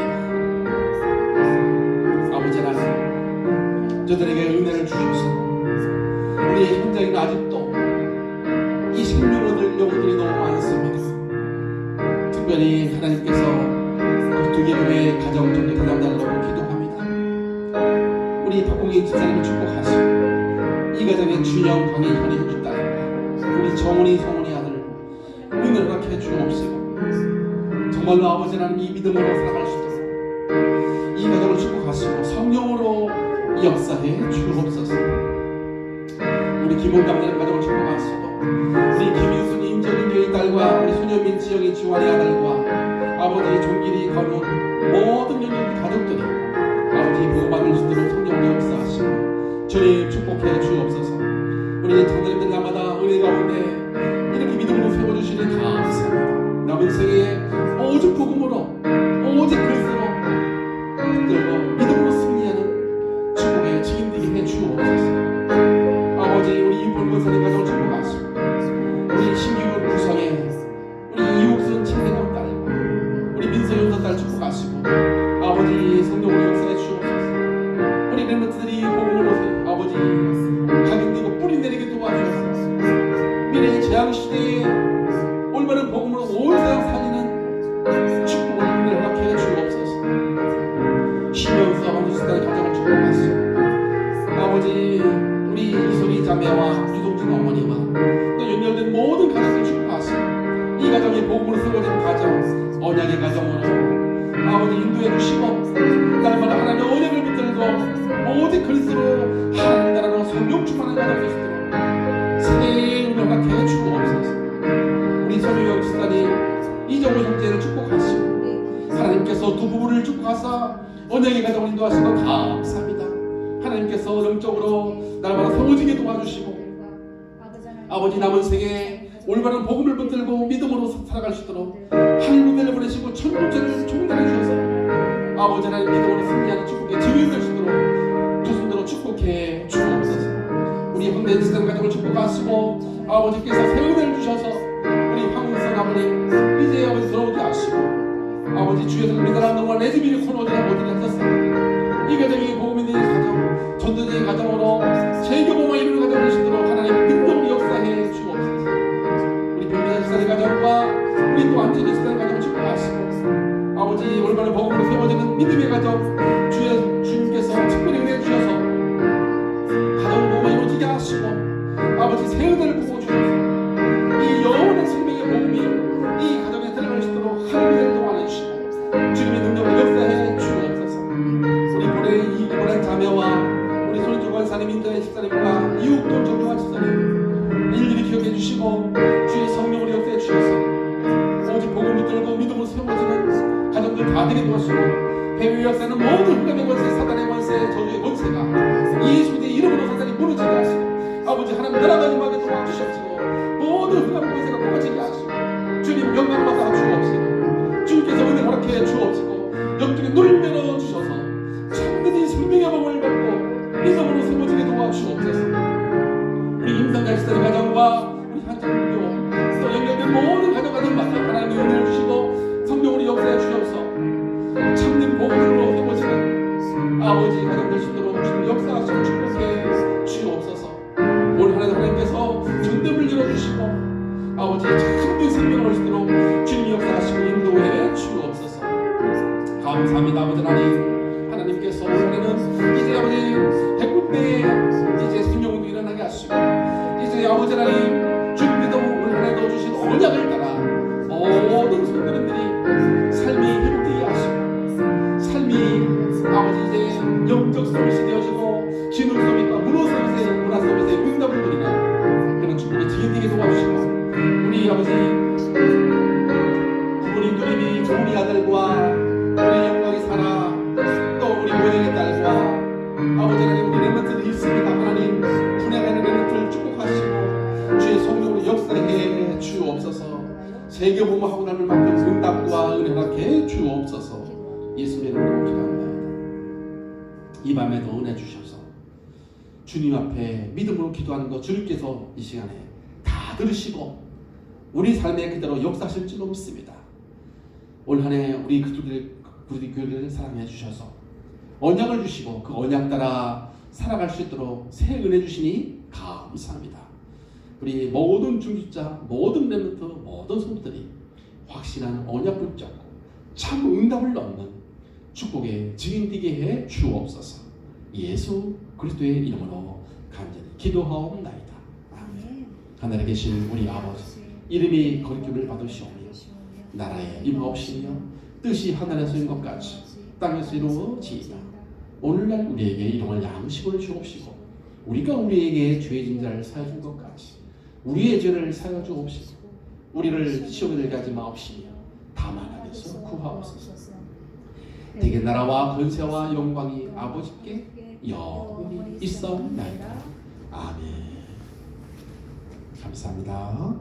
아버지 하나님, 저들에게 은혜를 주셔서 우리의 현장에는 아직도 이 생명을 얻을 영혼들이 너무 많습니다. 특별히 하나님께서 그 두 개의 가정 전도 대상자를 놓고 기도합니다. 우리 박공희 집사님을 축복하시고 이 가정의 준영, 강희, 현희, 현주 딸과 우리 정훈이, 성훈이 아들 은혜를 허락해 주옵시고 정말로 아버지 하나님 이 믿음으로 살아갈 수 있도록 이 가정을 축복하시고 성령으로 역사해 주옵소서. 우리 김홍감님 가정을 축복하시고 우리 김인순, 임정인 교의 딸과 우리 손현민, 지영이, 지환의 아들과 아버지 종길이, 건우 모든 영역 가족들이 아버지 보호받을 수 있도록 성령으로 역사하시고 주님 축복해 주옵소서. 우리 장로님들 날마다 은혜 가운데 이렇게 믿음으로 세워주시니 감사합니다. 남은 생에 오직 복음으로 오직 그리스도로 붙들고 믿음으로 승리하는 축복의 증인되게 해 주옵소서. 아버지 우리 이볼권사님 가정을 축복하시고 우리 신규 구성에 우리 이옥순 친대형 딸 우리 민서윤서 딸 축복하시고 아버지 성령으로 역사해 주옵소서. 우리 렘넌트들이 복음으로 아버지 가격되고 뿌리 내리게 도와주옵소서. 미래의 재앙시대에 올바른 복음으로 온 세상 살리는 축복을 허락해 주옵소서. 심영서 황수수단의 가정을 축복하시고 아버지 우리 이소리 자매와 유동진 어머니와 또 연결된 모든 가정을 축복하시고 이 가정이 복음으로 세워진 가정 언약의 가정으로 아버지 인도해 주시고 날마다 하나님의 언약을 붙들고 오직 그리스도로 하나님 나라로 성령 충만한 가정 되시도록 새해의 은혜 허락해 주옵소서. 우리 서유영 집사님 이정호 형제를 축복하시고 하나님께서 두 부부를 축복하사 언약의 가정을 인도하시고 감사합니다. 하나님께서 영적으로 날마다 세워지게 도와주시고 아버지 남은 세계에 올바른 복음을 붙들고 믿음으로 살아갈 수 있도록 하늘문을 보내시고 천국제를 총단해 주셔서 아버지 하나님 믿음으로 승리하는 축복의 증인 될 수 있도록 두 손으로 축복해 주옵소서. 우리 홍대 지상 가족을 축복하시고 아버지께서 새 은혜를 주셔서 우리 황은선 아버님 이제 아버지 돌아오게 하시고 아버지 주에서 믿으라 동안 레즈비리 코너들의 어디를 하셨습니다. 이 가정이 복음이 되는 가정 전도자의 가정으로 재교범을 이루는 가정을 되시도록 하나님 능력으로 역사해 주옵소서. 우리 변비자 집사의 가정과 우리 또 안전히 집사의 가정을 축복하시고 아버지 올바른 복음으로 세워지는 믿음의 가정 주님께서 특별히 은혜 주셔서 가정 복음을 이루어지게 하시고 아버지 새 은혜를 부어주셔서 이 영원한 생명의 복음이 이 가정에 들어갈 수 있도록 하나님의 동안해 주시고 주님의 능력을 역사해 주옵소서. 우리 보내 이보란 자매와 우리 손주 권사님, 인터넷 집사님과 이웃돈 정경환 집사님 일일이 기억해 주시고 주의 성령으로 역사해 주셔서 오직 복음 붙들고 믿음으로 세워지는 가정들 다 되게 도와주시고 해외 역사는 모든 흑암의 권세, 사단의 권세, 저주의 권세가 예수의 이름으로 사단이 무너지게 하시고 아버지 하나님 나라가 임하게 도와주시옵시고 모든 흑암의 권세가 꺼지게 하시고 주님 영광 받아 주옵시고 주님께서 은혜 허락해 주옵시고 영적인 눈을 열어 주셔서 참된 생명의 법을 받고 믿음으로 세워지게 도와주옵소서. 우리 임성갈시대 가정과 우리 한정교 또 연결된 모든 가정과들 맞서 하나님의 은혜를 주시고 성령으로 역사해 주셔서 참된 복음으로 세워지는 아버지 가정 될 수 있도록 주님 역사하시고 축복해 주옵소서. 올 한해 하나님께서 전대를 열어주시고 아버지 참된 생명을 올 수 있도록 주님 역사하시고 인도해 주옵소서. 감사합니다. 아버지 하나님께서 올해는 이제 아버지 백군대에 이제 생명도 일어나게 하시고 이제 아버지 하나님 주님께서 올 한해 넣어주신 언약을 따라 모든 성도님들이 삶이 회복되게 하시고 삶이 아버지 이제 영적 서밋이 되어지고 기능 서밋과 문화 서밋의 응답을 드리는 그런 축복이 지연되게 도와주시고 우리 아버지 우리 누님이 우리 아들과 우리 영광이 살아 또 우리 모양의 딸과 아버지 하나님 우리 렘넌트들이 있습니다. 하나님 분해가는 렘넌트를 축복하시고 주의 성령으로 역사해 주옵소서. 세계복음하고 나눌 만큼 응답과 은혜가 주옵소서. 예수님의 이름으로 기도합니다. 이 밤에도 은혜 주셔서 주님 앞에 믿음으로 기도하는 것 주님께서 이 시간에 다 들으시고 우리 삶에 그대로 역사하실 줄로 믿습니다. 올 한해 우리 교회를 사랑해 주셔서 언약을 주시고 그 언약 따라 살아갈 수 있도록 새 은혜 주시니 감사합니다. 우리 모든 중직자, 모든 렘넌트, 모든 성도들이 확신한 언약 붙잡고 참 응답을 얻는 축복의 증인 되게 해 주옵소서. 예수 그리스도의 이름으로 간절히 기도하옵나이다. 아멘. 하늘에 계신 우리 아버지 이름이 거룩함을 받으시오며 나라에 임하옵시며 뜻이 하늘에서인 것 같이 땅에서 이루어지이다. 오늘날 우리에게 일용할 양식을 주옵시고 우리가 우리에게 죄진 자를 사여 준 것 같이 우리의 죄를 사여 주옵시고 우리를 시험에 들게 하지 마옵시며 다만 악에서 구하옵소서. 대개 나라와 권세와 영광이 아버지께 영원히 있사옵나이다. 아멘. 감사합니다.